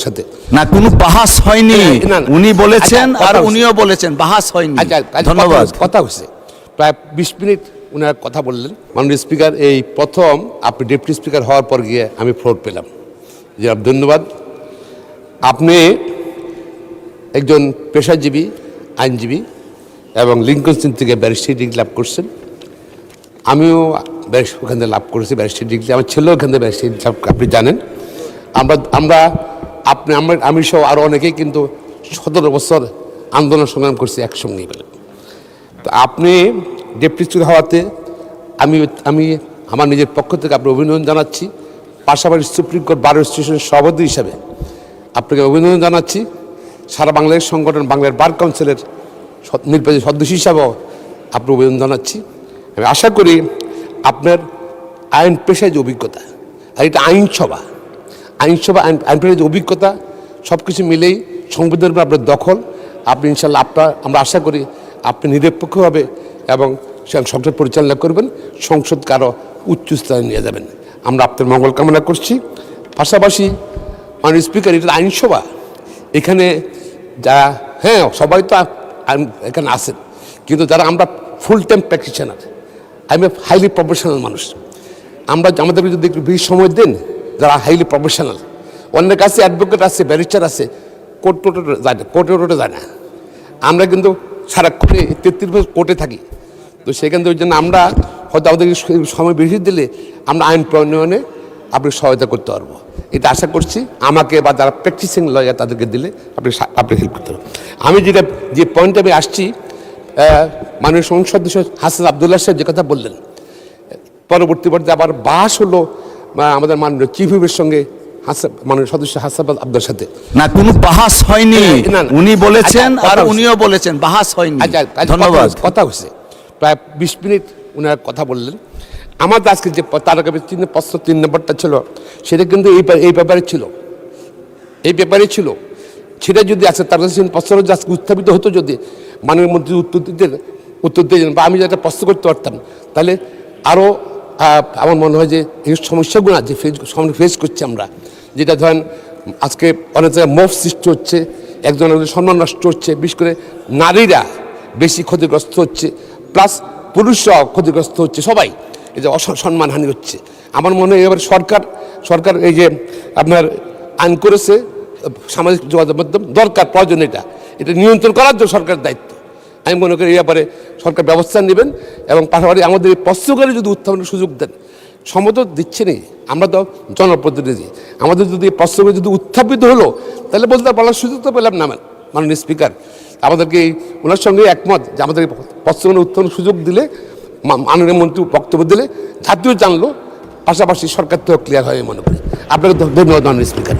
সাথে না, কোনো বাহাস হয়নি, উনি বলেছেন আর উনিও বলেছেন বাহাস হয়নি। ধন্যবাদ। কথা হয়েছে প্রায় 20 মিনিট উনার কথা বললেন। মাননীয় স্পিকার, এই প্রথম আপনি ডেপুটি স্পিকার হওয়ার পর গিয়ে আমি ফ্লোর পেলাম। যে ধন্যবাদ। আপনি একজন পেশাজীবী আইনজীবী এবং লিঙ্কন থেকে ব্যারিস্টারি ডিগ্রি লাভ করছেন। আমিও ওখান থেকে লাভ করেছি ব্যারিস্টারি ডিগ্রি, আমার ছেলেও ওখান থেকে ব্যারিস্টারি লাভ, আপনি জানেন। আমি সহ আরও অনেকেই কিন্তু 17 বছর আন্দোলন সংগ্রাম করছি একসঙ্গেই বলে। তো আপনি ডেপুটি স্পিকার হওয়াতে আমি আমার নিজের পক্ষ থেকে আপনার অভিনন্দন জানাচ্ছি। পাশাপাশি সুপ্রিম কোর্ট বার অ্যাসোসিয়েশনের সভাপতি হিসাবে আপনাকে অভিনন্দন জানাচ্ছি। সারা বাংলাদেশ সংগঠন বাংলার বার কাউন্সিলের নির্বাচিত সদস্য হিসাবেও আপনার অভিনন্দন জানাচ্ছি। আমি আশা করি আপনার আইন পেশায় যে অভিজ্ঞতা, আর এটা আইনসভা আইন পেশায় যে অভিজ্ঞতা, সব কিছু মিলেই সংবিধানের উপর আপনার দখল, আপনি ইনশাল্লাহ আমরা আশা করি আপনি নিরপেক্ষভাবে এবং সংসদ পরিচালনা করবেন, সংসদকে আরও উচ্চ স্তরে নিয়ে যাবেন। আমরা আপনার মঙ্গল কামনা করছি। পাশাপাশি মাননীয় স্পিকার, এটা আইনসভা, এখানে যারা সবাই তো এখানে আসেন, কিন্তু যারা আমরা ফুল টাইম প্র্যাকটিশনার, আমি হাইলি প্রফেশনাল মানুষ, আমাদেরকে যদি একটু বেশি সময় দেন, যারা হাইলি প্রফেশনাল, অনেক আছে অ্যাডভোকেট আছে, ব্যারিস্টার আছে, কোর্টে যায় না। আমরা কিন্তু সারাক্ষণে 33 বছর কোর্টে থাকি। তো সেখান থেকে ওই জন্য আমরা হয়তো আমাদেরকে সময় বেশি দিলে আমরা আইন প্রণয়নে আপনি সহায়তা করতে পারবো, এটা আশা করছি। আমাকে বা যারা প্র্যাকটিসিং লয়ার তাদেরকে দিলে আপনি হেল্প করতে পারবেন। আমি যে পয়েন্টে আমি আসছি, মাননীয় সংসদ সদস্য হাসান আবদুল্লাহ সাহেব যে কথা বললেন, পরবর্তী পর্যায়ে আবার বাস হলো আমাদের মাননীয় চিফ হুইপের সঙ্গে মাননীয় সদস্য হাসান আবদুল্লার সাথে। না, কোনো বাহাস হয়নি, উনি বলেছেন আর উনিও বলেছেন বাহাস হয়নি। ধন্যবাদ। কথা হয়েছে প্রায় 20 মিনিট উনার কথা বললেন। আমাদের আজকে যে তারকা প্রশ্ন 3 নম্বরটা ছিল, সেটা কিন্তু এই ব্যাপারে ছিল। সেটা যদি আছে তার কাছে প্রশ্ন আজকে উত্থাপিত হতো, যদি মাননীয় মন্ত্রী উত্তর দিতেন বা আমি যেটা প্রশ্ন করতে পারতাম, তাহলে আরও আমার মনে হয় যে এই সমস্যাগুলো যে ফেস করছি আমরা, যেটা ধরেন আজকে অনেক জায়গায় মোহ সৃষ্টি হচ্ছে, একজনের সম্মান নষ্ট হচ্ছে, বিশেষ করে নারীরা বেশি ক্ষতিগ্রস্ত হচ্ছে, প্লাস পুরুষরাও ক্ষতিগ্রস্ত হচ্ছে, সবাই এই যে সম্মানহানি হচ্ছে। আমার মনে হয় এবার সরকার এই যে আপনার আইন করেছে, সামাজিক যোগাযোগ মাধ্যম দরকার, প্রয়োজন, এটা নিয়ন্ত্রণ করার জন্য সরকারের দায়িত্ব। আমি মনে করি এই ব্যাপারে সরকার ব্যবস্থা নেবেন এবং পাশাপাশি আমাদের এই প্রশ্নকারী যদি উত্থাপনের সুযোগ দেন, সম্মত দিচ্ছে নেই, আমরা তো জনপ্রতিনিধি, আমাদের যদি এই প্রশ্নগুলো যদি উত্থাপিত হলো, তাহলে বলার সুযোগ তো পেলাম না মাননীয় স্পিকার। আমাদেরকে ওনার সঙ্গে একমত যে আমাদের প্রশ্নগুলো উত্থাপনের সুযোগ দিলে, মাননীয় মন্ত্রী বক্তব্য দিলে জাতীয় জানলো, পাশাপাশি সরকার তো ক্লিয়ার হয় মনে করি। আপনাকে ধন্যবাদ মাননীয় স্পিকার।